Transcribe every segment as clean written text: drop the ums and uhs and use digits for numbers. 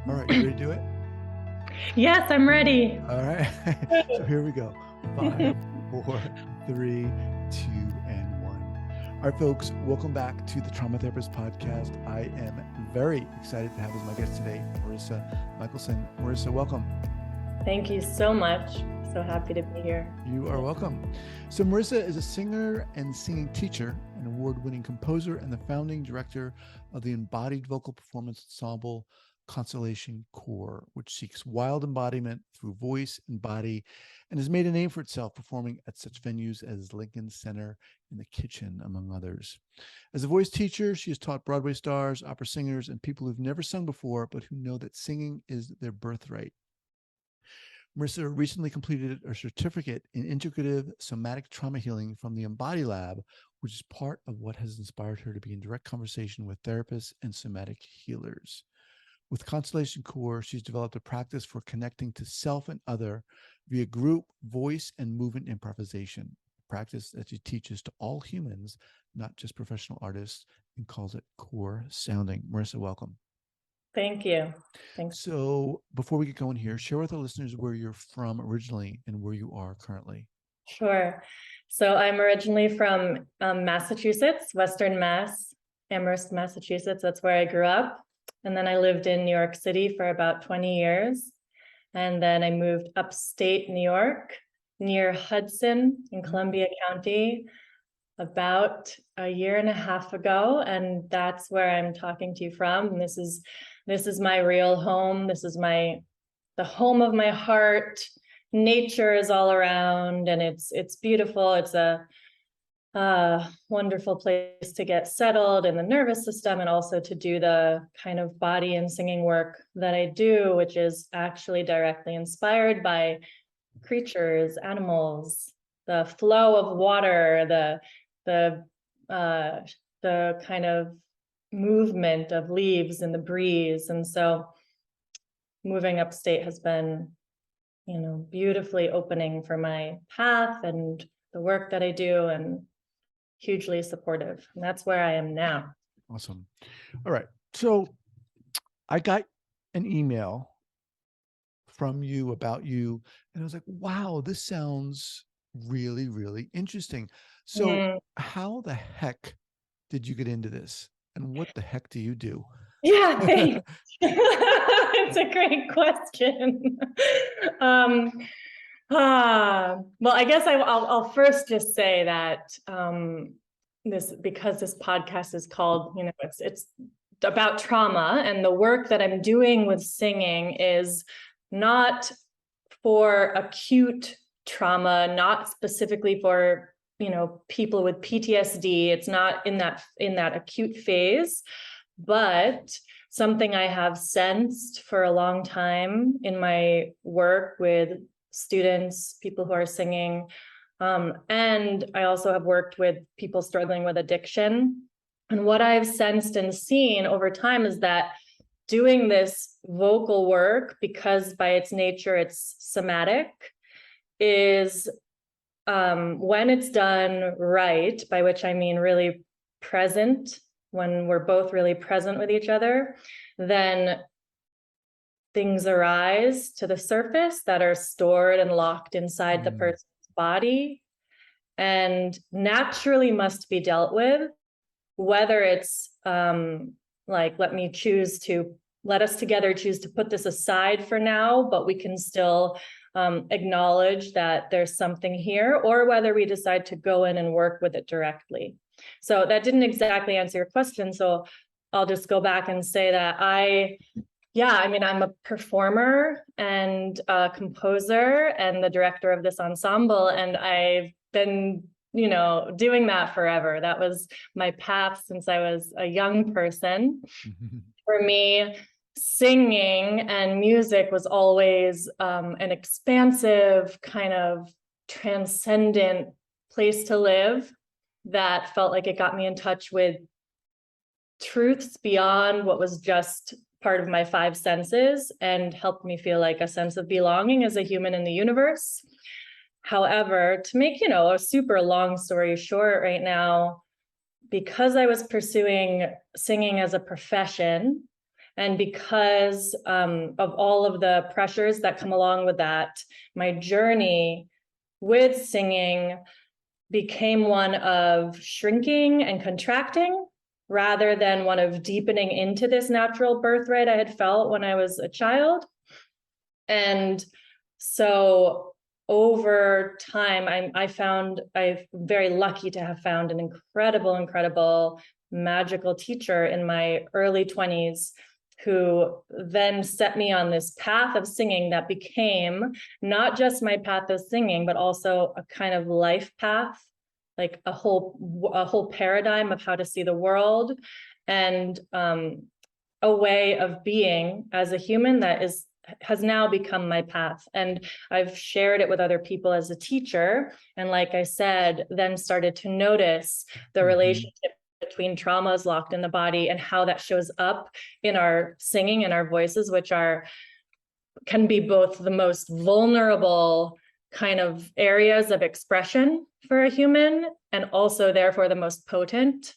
All right, you ready to do it? Yes, I'm ready. All right. So here we go. 5, 4, 3, 2, and 1. All right, folks, welcome back to the Trauma Therapist Podcast. I am very excited to have as my guest today, Marisa Michelson. Marisa, welcome. Thank you so much. So happy to be here. You are welcome. So Marisa is a singer and singing teacher, an award-winning composer, and the founding director of the embodied vocal performance ensemble Constellation Chor, which seeks wild embodiment through voice and body, and has made a name for itself performing at such venues as Lincoln Center and the Kitchen, among others. As a voice teacher, she has taught Broadway stars, opera singers, and people who've never sung before, but who know that singing is their birthright. Marisa recently completed a certificate in integrative somatic trauma healing from the Embody Lab, which is part of what has inspired her to be in direct conversation with therapists and somatic healers. With Constellation Chor, she's developed a practice for connecting to self and other via group, voice, and movement improvisation, a practice that she teaches to all humans, not just professional artists, and calls it core sounding. Marisa, welcome. Thank you. Thanks. So before we get going here, share with our listeners where you're from originally and where you are currently. Sure. So I'm originally from Massachusetts, Western Mass, Amherst, Massachusetts. That's where I grew up. And then I lived in New York City for about 20 years. And then I moved upstate New York, near Hudson in Columbia County, about a year and a half ago. And that's where I'm talking to you from. And this is my real home. This is the home of my heart. Nature is all around, and it's beautiful. It's a wonderful place to get settled in the nervous system, and also to do the kind of body and singing work that I do, which is actually directly inspired by creatures, animals, the flow of water, the kind of movement of leaves in the breeze. And so moving upstate has been, beautifully opening for my path and the work that I do, and hugely supportive. And that's where I am now. Awesome. All right. So I got an email from you about you, and I was like, wow, this sounds really, really interesting. So how the heck did you get into this? And what the heck do you do? Yeah, thanks. It's a great question. Well, I guess I'll first just say that because this podcast is called, it's about trauma, and the work that I'm doing with singing is not for acute trauma, not specifically for people with PTSD. It's not in that acute phase, but something I have sensed for a long time in my work with students, people who are singing. And I also have worked with people struggling with addiction. And what I've sensed and seen over time is that doing this vocal work, because by its nature it's somatic, is when it's done right, by which I mean really present, when we're both really present with each other, then things arise to the surface that are stored and locked inside the person's body and naturally must be dealt with, whether it's like, let us together choose to put this aside for now, but we can still acknowledge that there's something here, or whether we decide to go in and work with it directly. So that didn't exactly answer your question. So I'll just go back and say that I'm a performer and a composer and the director of this ensemble. And I've been, doing that forever. That was my path since I was a young person. For me, singing and music was always an expansive, kind of transcendent place to live that felt like it got me in touch with truths beyond what was just part of my five senses, and helped me feel like a sense of belonging as a human in the universe. However, to make, a super long story short right now, because I was pursuing singing as a profession, And because of all of the pressures that come along with that, my journey with singing became one of shrinking and contracting rather than one of deepening into this natural birthright I had felt when I was a child. And so over time, I'm very lucky to have found an incredible, magical teacher in my early 20s who then set me on this path of singing that became not just my path of singing, but also a kind of life path, like a whole paradigm of how to see the world, and a way of being as a human that has now become my path. And I've shared it with other people as a teacher. And like I said, then started to notice the relationship between traumas locked in the body and how that shows up in our singing and our voices, which can be both the most vulnerable kind of areas of expression for a human, and also therefore the most potent,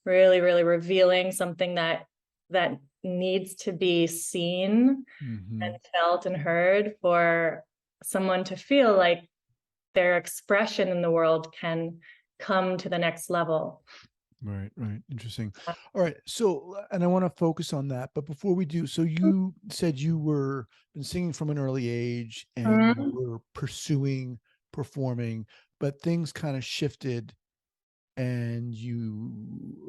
really, really revealing something that needs to be seen and felt and heard for someone to feel like their expression in the world can come to the next level. Right. Interesting. All right. So, and I want to focus on that, but before we do, so you said you were been singing from an early age and you were pursuing performing, but things kind of shifted, and you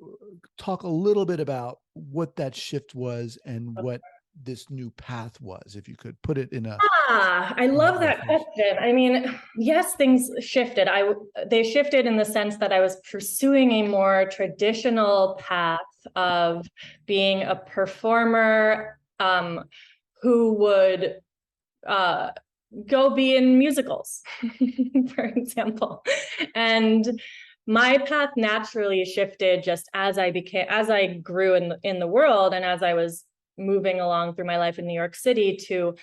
talk a little bit about what that shift was and what this new path was, if you could put it in a. I love that question. I mean, yes, things shifted. They shifted in the sense that I was pursuing a more traditional path of being a performer who would go be in musicals, for example. And my path naturally shifted just as I grew in the world, and as I was moving along through my life in New York City to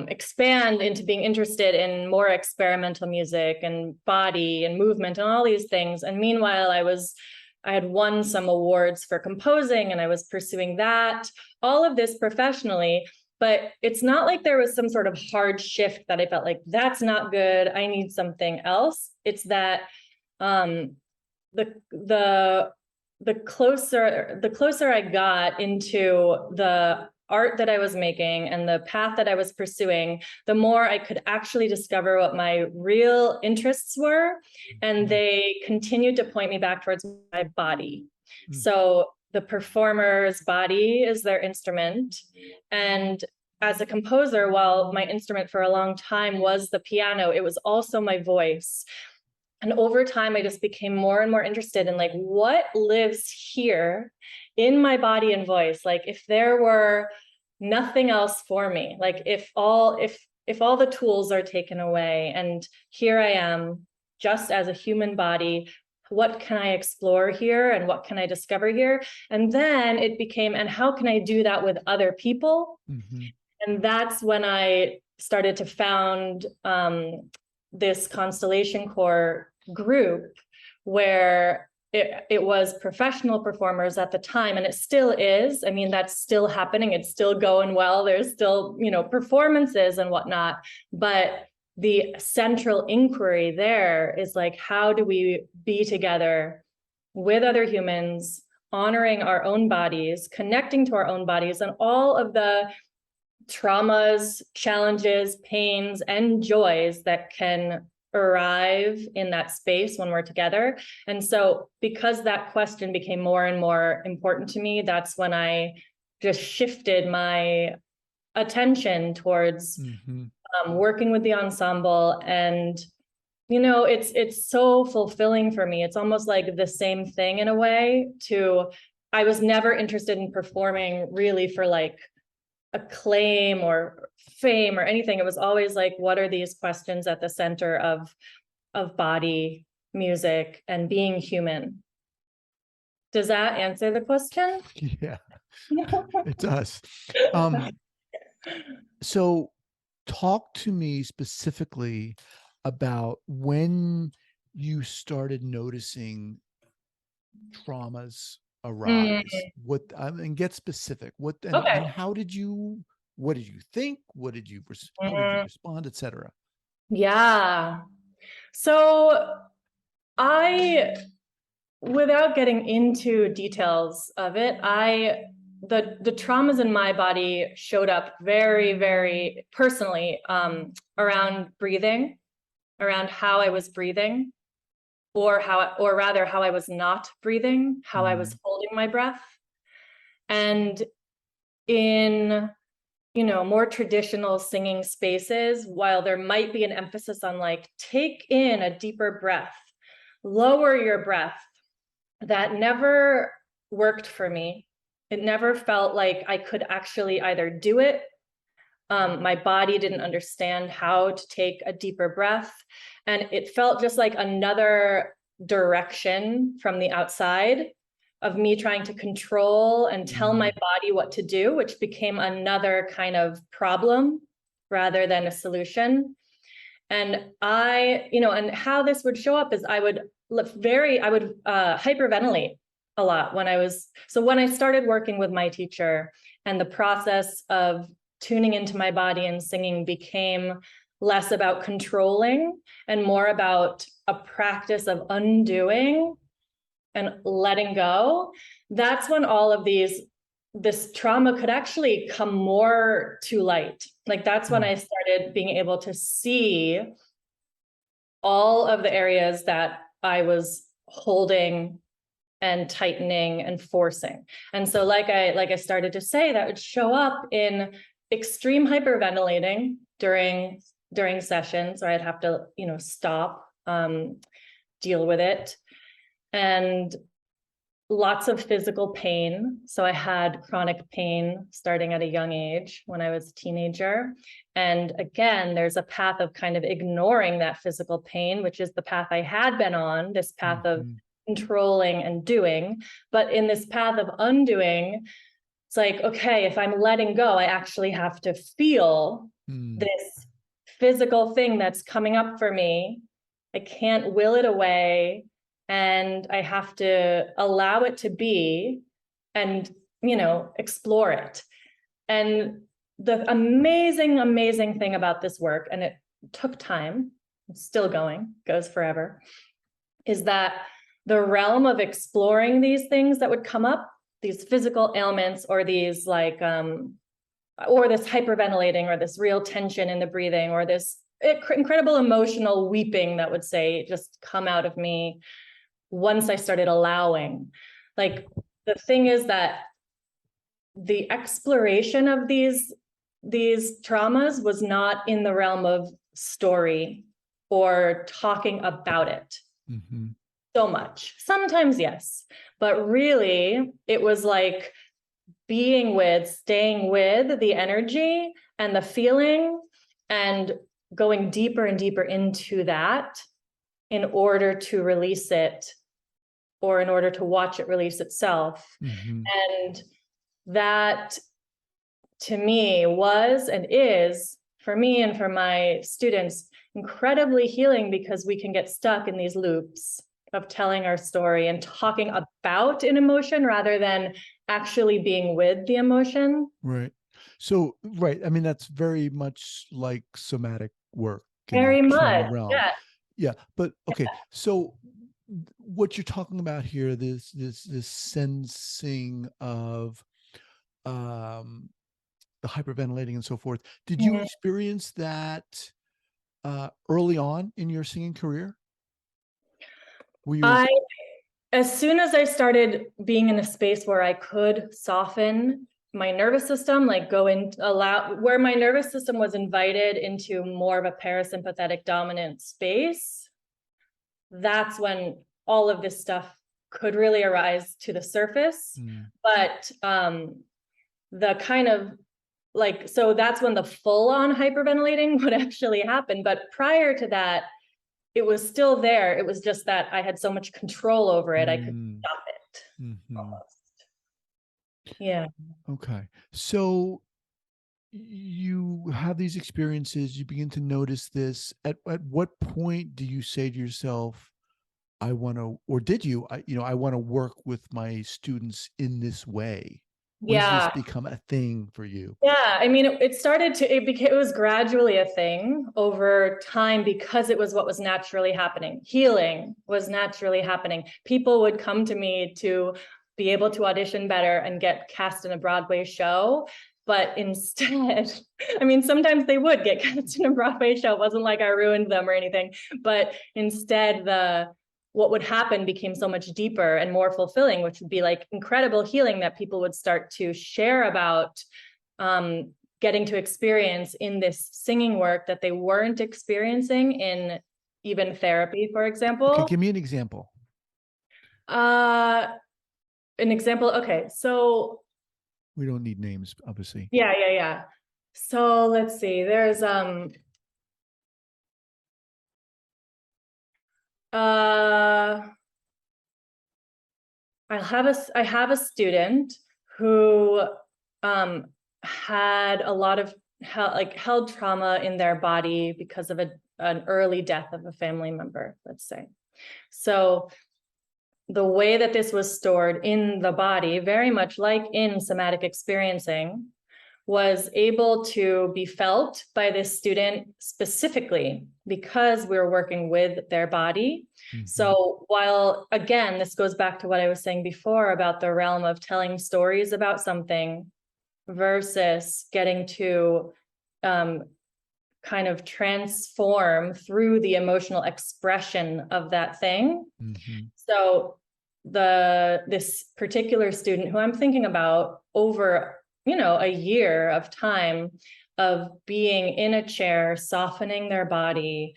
expand into being interested in more experimental music and body and movement and all these things. And meanwhile, I had won some awards for composing, and I was pursuing that, all of this professionally. But it's not like there was some sort of hard shift that I felt like, that's not good, I need something else. It's that the closer I got into the art that I was making and the path that I was pursuing, the more I could actually discover what my real interests were. And they continued to point me back towards my body. So the performer's body is their instrument. And as a composer, while my instrument for a long time was the piano, it was also my voice. And over time, I just became more and more interested in like, what lives here in my body and voice? Like, if there were nothing else for me, like if all the tools are taken away and here I am just as a human body, what can I explore here and what can I discover here? And then it became, and how can I do that with other people? And that's when I started to found this Constellation Chor group, where it was professional performers at the time, and it still is. I mean, that's still happening. It's still going well. There's still, performances and whatnot. But the central inquiry there is like, how do we be together with other humans, honoring our own bodies, connecting to our own bodies, and all of the traumas, challenges, pains, and joys that can arrive in that space when we're together. And so because that question became more and more important to me, that's when I just shifted my attention towards working with the ensemble. And it's so fulfilling for me. It's almost like the same thing in a way. I was never interested in performing really for like acclaim or fame or anything. It was always like, what are these questions at the center of body, music, and being human? Does that answer the question? Yeah, it does. So talk to me specifically about when you started noticing traumas arise? What, and get specific. What, and how did you, what did you think? What did you, how did you respond, etc.? Yeah. So without getting into details of it, the traumas in my body showed up very, very personally, around breathing, around how I was breathing, or rather how I was not breathing, how I was holding my breath. And in, more traditional singing spaces, while there might be an emphasis on like, take in a deeper breath, lower your breath, that never worked for me. It never felt like I could actually either do it. My body didn't understand how to take a deeper breath. And it felt just like another direction from the outside of me trying to control and tell my body what to do, which became another kind of problem rather than a solution. And and how this would show up is I would hyperventilate a lot when I started working with my teacher, and the process of tuning into my body and singing became less about controlling and more about a practice of undoing and letting go. That's when all of this trauma could actually come more to light. Like that's when I started being able to see all of the areas that I was holding and tightening and forcing. And so like I started to say, that would show up in extreme hyperventilating during sessions, or I'd have to, stop, deal with it. And lots of physical pain. So I had chronic pain starting at a young age when I was a teenager. And again, there's a path of kind of ignoring that physical pain, which is the path I had been on, this path of controlling and doing. But in this path of undoing, it's like, okay, if I'm letting go, I actually have to feel this physical thing that's coming up for me. I can't will it away. And I have to allow it to be and, explore it. And the amazing, amazing thing about this work, and it took time, it's still going, goes forever, is that the realm of exploring these things that would come up, these physical ailments, or these like, or this hyperventilating, or this real tension in the breathing, or this incredible emotional weeping that would say just come out of me. Once I started allowing, like the thing is that the exploration of these traumas was not in the realm of story or talking about it so much. Sometimes, yes, but really it was like staying with the energy and the feeling and going deeper and deeper into that in order to release it, or in order to watch it release itself. And that to me was and is, for me and for my students, incredibly healing, because we can get stuck in these loops of telling our story and talking about an emotion rather than actually being with the emotion. Right. So, right. I mean, that's very much like somatic work. Very much. Yeah. Yeah. But okay. So what you're talking about here, this sensing of the hyperventilating and so forth. Did you experience that early on in your singing career? As soon as I started being in a space where I could soften my nervous system, like where my nervous system was invited into more of a parasympathetic dominant space, that's when all of this stuff could really arise to the surface. But the kind of like, so that's when the full-on hyperventilating would actually happen. But prior to that, it was still there. It was just that I had so much control over it, I could stop it. Almost. Yeah. Okay. So you have these experiences, you begin to notice this. At what point do you say to yourself, I want to, or did you, I want to work with my students in this way? When does this Yeah. become a thing for you? Yeah, I mean, it started to, it was gradually a thing over time because it was what was naturally happening. Healing was naturally happening. People would come to me to be able to audition better and get cast in a Broadway show. But instead, I mean, sometimes they would get cast in a Broadway show. It wasn't like I ruined them or anything, but instead what would happen became so much deeper and more fulfilling, which would be like incredible healing that people would start to share about, getting to experience in this singing work that they weren't experiencing in even therapy, for example. Okay, give me an example. An example. Okay, so we don't need names, obviously. Yeah. So let's see. There's I have a student who had a lot of held trauma in their body because of an early death of a family member, let's say. So the way that this was stored in the body, very much like in somatic experiencing, was able to be felt by this student specifically because we were working with their body. Mm-hmm. So while, again, this goes back to what I was saying before about the realm of telling stories about something versus getting to kind of transform through the emotional expression of that thing. Mm-hmm. So this particular student who I'm thinking about over a year of time of being in a chair, softening their body,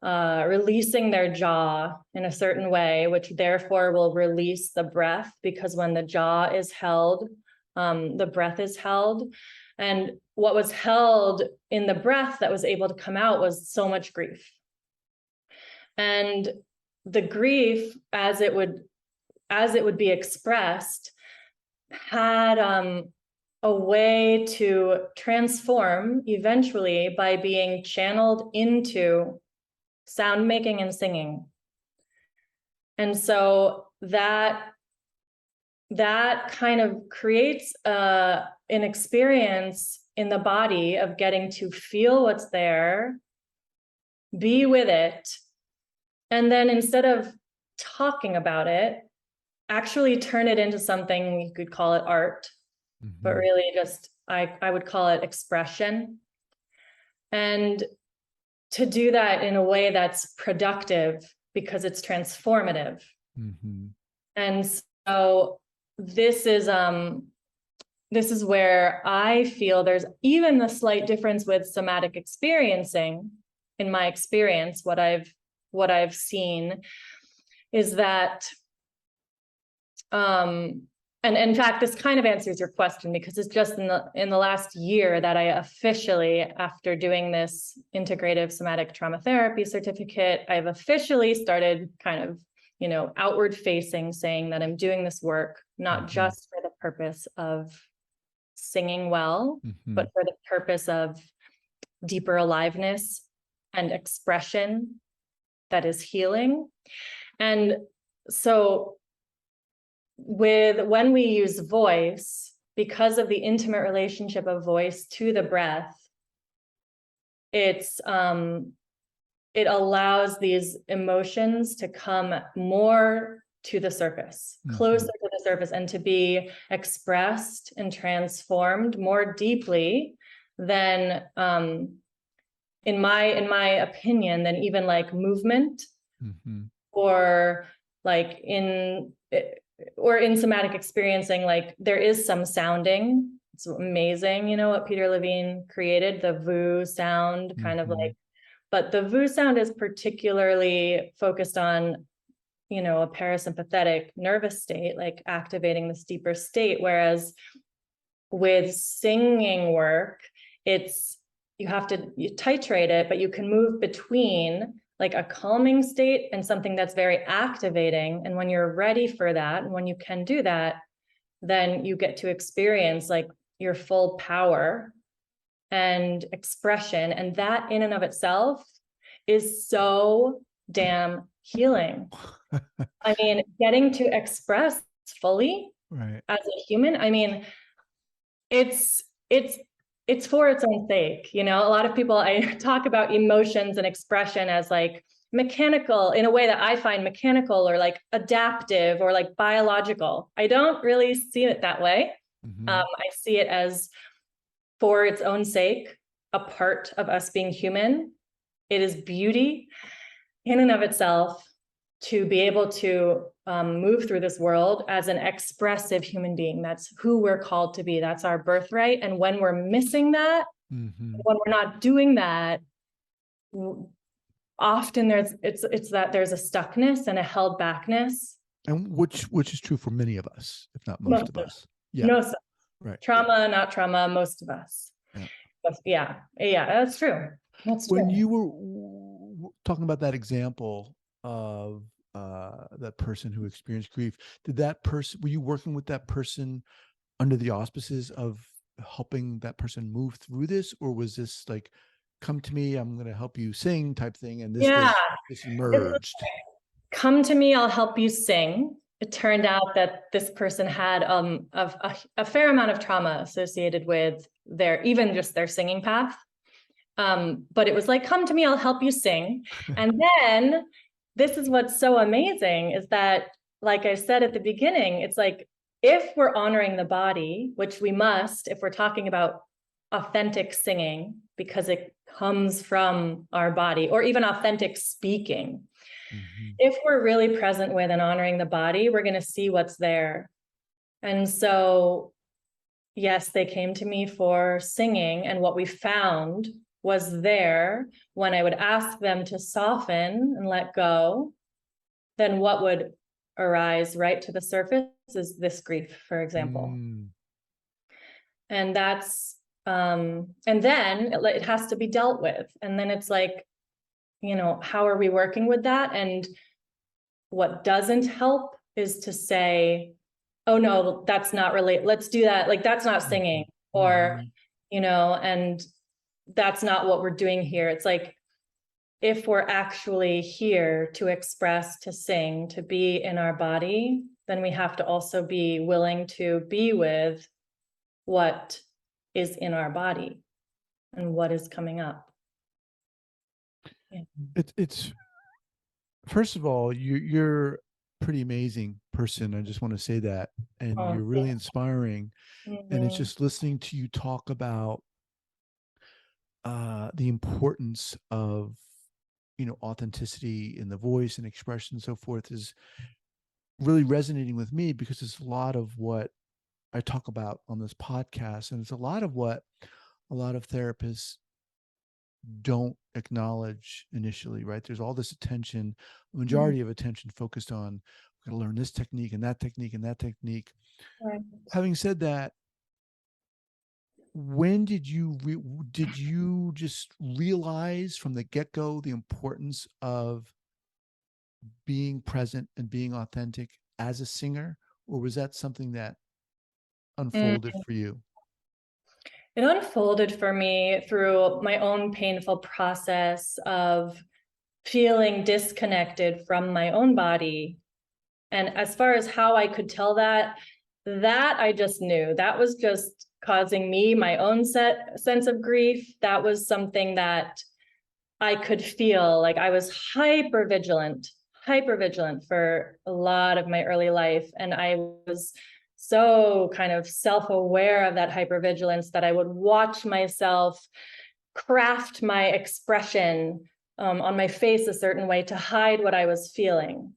releasing their jaw in a certain way, which therefore will release the breath, because when the jaw is held, the breath is held. And what was held in the breath that was able to come out was so much grief. And the grief, as it would be expressed, had a way to transform eventually by being channeled into sound making and singing. And so that kind of creates an experience in the body of getting to feel what's there, be with it, and then instead of talking about it, actually turn it into something. You could call it art. Mm-hmm. But really just, I would call it expression. And to do that in a way that's productive because it's transformative. Mm-hmm. And so this is where I feel there's even a slight difference with somatic experiencing. In my experience, what I've seen is that and in fact, this kind of answers your question, because it's just in the last year that I officially, after doing this integrative somatic trauma therapy certificate, I've officially started kind of, outward facing, saying that I'm doing this work, not mm-hmm. just for the purpose of singing well, mm-hmm. but for the purpose of deeper aliveness and expression that is healing. And so when we use voice, because of the intimate relationship of voice to the breath, it allows these emotions to come more to the surface, mm-hmm. closer to the surface, and to be expressed and transformed more deeply than, in my opinion, than even like movement, mm-hmm. or like in somatic experiencing. Like there is some sounding. It's amazing, what Peter Levine created, the VU sound, kind mm-hmm. of like, but the VU sound is particularly focused on, a parasympathetic nervous state, like activating this deeper state. Whereas with singing work, you titrate it, but you can move between like a calming state and something that's very activating. And when you're ready for that, and when you can do that, then you get to experience like your full power and expression. And that in and of itself is so damn healing. I mean, getting to express fully Right. as a human, I mean, it's for its own sake. A lot of people, I talk about emotions and expression as like mechanical, in a way that I find mechanical or like adaptive or like biological. I don't really see it that way. Mm-hmm. I see it as for its own sake, a part of us being human. It is beauty in and of itself to be able to move through this world as an expressive human being. That's who we're called to be. That's our birthright. And when we're missing that, Mm-hmm. when we're not doing that, often it's that there's a stuckness and a held backness. And which is true for many of us, if not most of us. Yeah. Most right. Trauma, not trauma, most of us. Yeah. But yeah, that's true. That's true. When you were talking about that example of that person who experienced grief, were you working with that person under the auspices of helping that person move through this, or was this like, come to me, I'm going to help you sing type thing, and this emerged? Come to me, I'll help you sing. It turned out that this person had a fair amount of trauma associated with their singing path. But it was like, come to me, I'll help you sing. And then this is what's so amazing is that, like I said at the beginning, it's like, if we're honoring the body, which we must, if we're talking about authentic singing, because it comes from our body, or even authentic speaking, if we're really present with and honoring the body, we're going to see what's there. And so, yes, they came to me for singing, and what we found was there when I would ask them to soften and let go, then what would arise right to the surface is this grief, for example. And that's and then it has to be dealt with. And then it's like, how are we working with that? And what doesn't help is to say, oh no, that's not really, let's do that, like that's not singing, or and that's not what we're doing here. It's like, if we're actually here to express, to sing, to be in our body, then we have to also be willing to be with what is in our body and what is coming up. Yeah. It's first of all, you're a pretty amazing person. I just want to say that, and you're really inspiring. And it's just listening to you talk about the importance of authenticity in the voice and expression and so forth is really resonating with me, because it's a lot of what I talk about on this podcast, and it's a lot of what a lot of therapists don't acknowledge initially, right? There's all this attention, a majority of attention focused on, we're going to learn this technique and that technique and that technique. Right. Having said that, when did you just realize from the get-go the importance of being present and being authentic as a singer, or was that something that unfolded for you? It unfolded for me through my own painful process of feeling disconnected from my own body. And as far as how I could tell that I just knew. That was just causing me my own sense of grief. That was something that I could feel. Like I was hyper vigilant for a lot of my early life. And I was so kind of self-aware of that hypervigilance that I would watch myself craft my expression on my face a certain way to hide what I was feeling.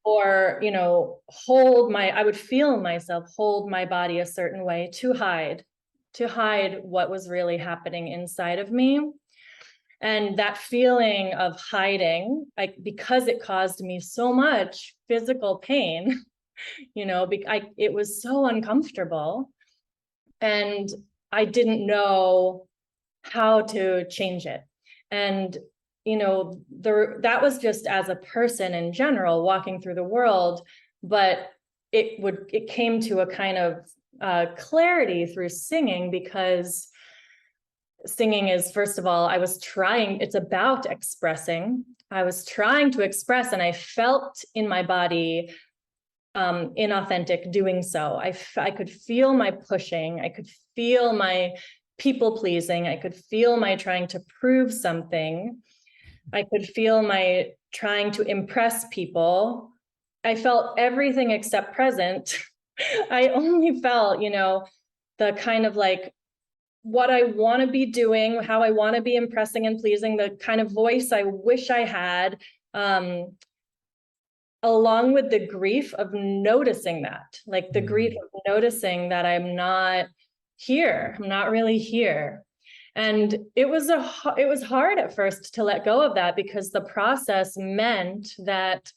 Or, I would feel myself hold my body a certain way to hide what was really happening inside of me. And that feeling of hiding, because it caused me so much physical pain, it was so uncomfortable, and I didn't know how to change it. And that was just as a person in general walking through the world, but it came to a kind of clarity through singing, because singing is, first of all, it's about expressing. I was trying to express, and I felt in my body inauthentic doing so. I could feel my pushing. I could feel my people pleasing. I could feel my trying to prove something. I could feel my trying to impress people. I felt everything except present. I only felt, the kind of like what I want to be doing, how I want to be impressing and pleasing, the kind of voice I wish I had, along with the grief of noticing that, like the grief of noticing that I'm not here. I'm not really here. And it was hard at first to let go of that, because the process meant that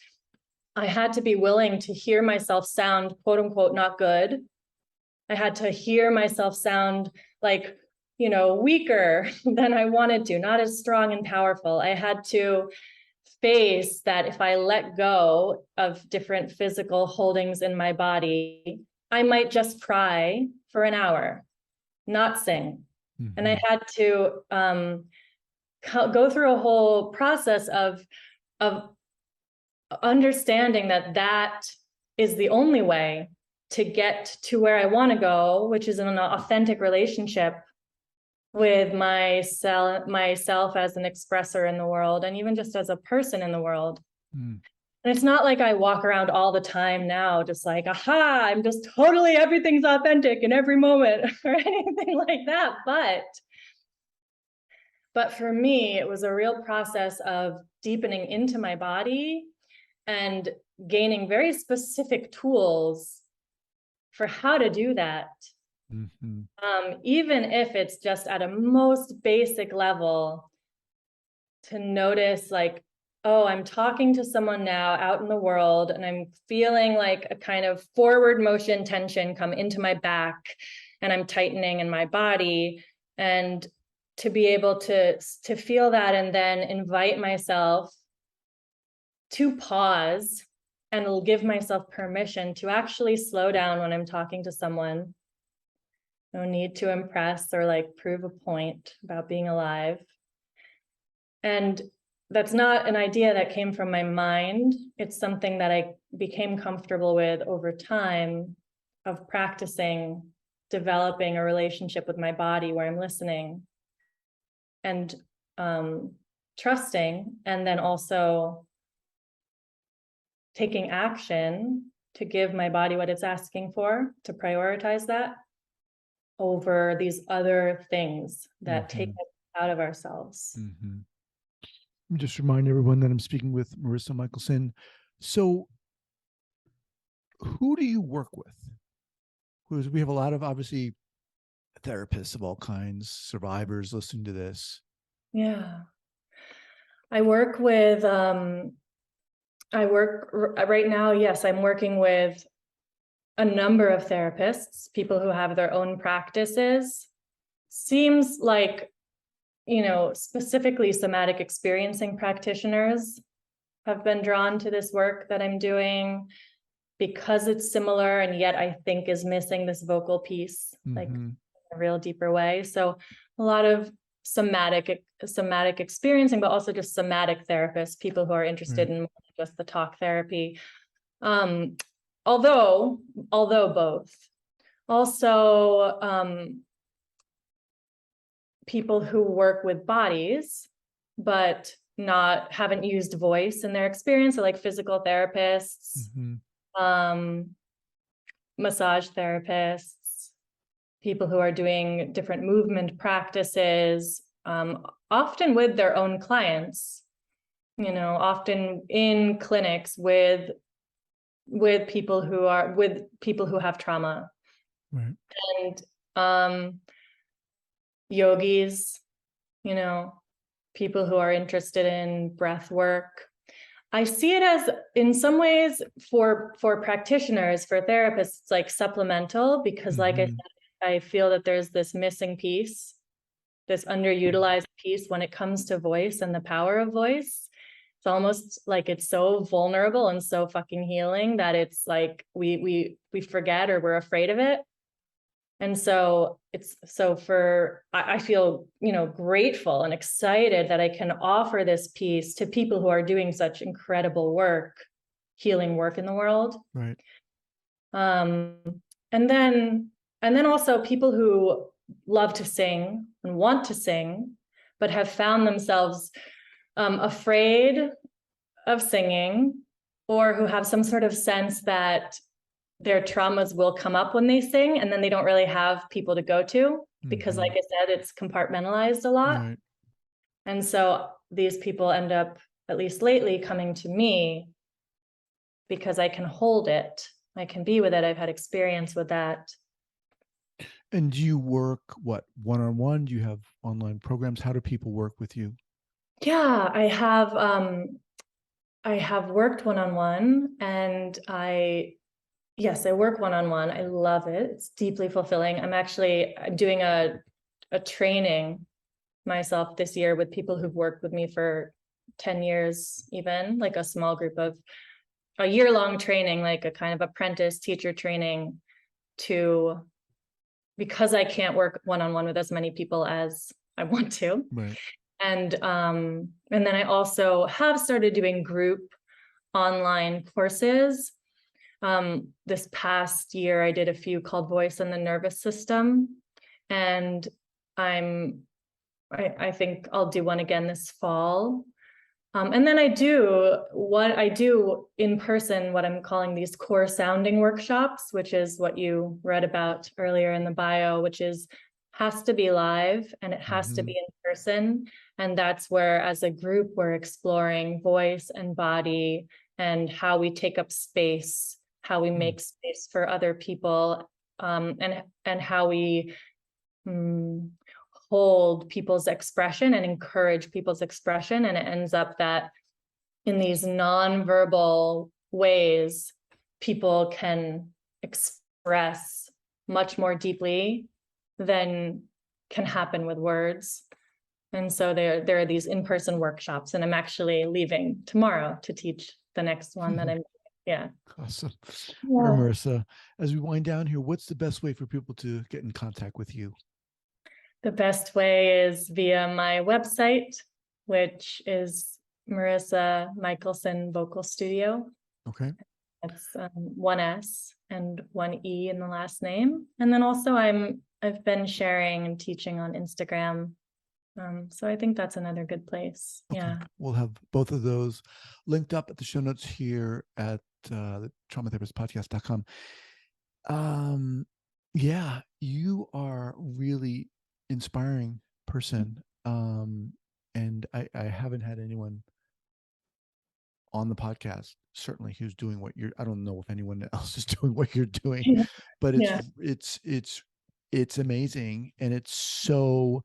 I had to be willing to hear myself sound, quote unquote, not good. I had to hear myself sound like, weaker than I wanted to, not as strong and powerful. I had to face that if I let go of different physical holdings in my body, I might just cry for an hour, not sing. And I had to go through a whole process of understanding that is the only way to get to where I want to go, which is an authentic relationship with myself as an expressor in the world, and even just as a person in the world. And it's not like I walk around all the time now, just like, aha, I'm just totally, everything's authentic in every moment or anything like that. But for me, it was a real process of deepening into my body and gaining very specific tools for how to do that. Even if it's just at a most basic level, to notice like, oh, I'm talking to someone now out in the world, and I'm feeling like a kind of forward motion tension come into my back, and I'm tightening in my body. And to be able to feel that, and then invite myself to pause and give myself permission to actually slow down when I'm talking to someone. No need to impress or like prove a point about being alive. And that's not an idea that came from my mind. It's something that I became comfortable with over time of practicing, developing a relationship with my body where I'm listening and trusting, and then also taking action to give my body what it's asking for, to prioritize that over these other things that take us out of ourselves. Let me just remind everyone that I'm speaking with Marisa Michelson. So who do you work with? Because we have a lot of, obviously, therapists of all kinds, survivors listening to this. Yeah. I work right now, yes, I'm working with a number of therapists, people who have their own practices. Seems like, specifically somatic experiencing practitioners have been drawn to this work that I'm doing because it's similar, and yet I think is missing this vocal piece, like in a real deeper way. So a lot of somatic experiencing, but also just somatic therapists, people who are interested in more than just the talk therapy. Although both. Also, people who work with bodies, but haven't used voice in their experience, so like physical therapists, massage therapists, people who are doing different movement practices, often with their own clients, often in clinics with people who have trauma. And yogis, people who are interested in breath work. I see it as, in some ways, for practitioners, for therapists, it's like supplemental, because like I said, I feel that there's this missing piece, this underutilized piece when it comes to voice and the power of voice. It's almost like it's so vulnerable and so fucking healing that it's like we forget, or we're afraid of it. And so I feel, grateful and excited that I can offer this piece to people who are doing such incredible work, healing work in the world. Right. And then also people who love to sing and want to sing, but have found themselves afraid of singing, or who have some sort of sense that their traumas will come up when they sing, and then they don't really have people to go to because, like I said, it's compartmentalized a lot. Right. And so these people end up, at least lately, coming to me because I can hold it. I can be with it. I've had experience with that. And do you work one-on-one? Do you have online programs? How do people work with you? Yeah, I have worked one-on-one, and I work one-on-one. I love it. It's deeply fulfilling. I'm doing a training myself this year with people who've worked with me for 10 years, even like a small group of a year-long training, like a kind of apprentice teacher training, because I can't work one-on-one with as many people as I want to. Right. And then I also have started doing group online courses. This past year, I did a few called Voice and the Nervous System, and I think I'll do one again this fall. And then I do in person, what I'm calling these core sounding workshops, which is what you read about earlier in the bio, which has to be live and it has to be in person. And that's where, as a group, we're exploring voice and body and how we take up space, how we make space for other people, and how we hold people's expression and encourage people's expression. And it ends up that in these nonverbal ways, people can express much more deeply than can happen with words. And so there are these in-person workshops, and I'm actually leaving tomorrow to teach the next one that I'm doing. Yeah. Awesome. All right, Marisa, as we wind down here, what's the best way for people to get in contact with you? The best way is via my website, which is Marisa Michelson Vocal Studio. Okay. That's one S and one E in the last name. And then also I've been sharing and teaching on Instagram. So I think that's another good place. Okay. Yeah. We'll have both of those linked up at the show notes here at the traumatherapistpodcast.com. Yeah, you are really inspiring person. And I haven't had anyone on the podcast, certainly, who's doing what I don't know if anyone else is doing what you're doing, but it's amazing. And it's so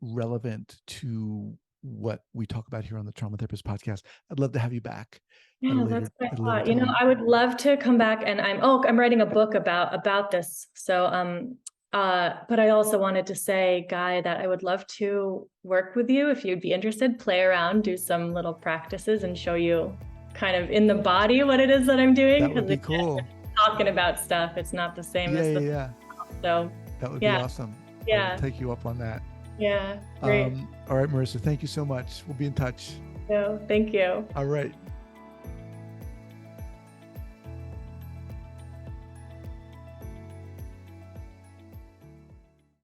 relevant to what we talk about here on the Trauma Therapist Podcast. I'd love to have you back. Yeah, that's quite a lot. I would love to come back, and I'm writing a book about this. So but I also wanted to say, Guy, that I would love to work with you if you'd be interested, play around, do some little practices and show you kind of in the body what it is that I'm doing. That would be cool. Talking about stuff, it's not the same as the So that would be awesome. Yeah. I'll take you up on that. Yeah, great. All right, Marisa, thank you so much. We'll be in touch. No, thank you. All right.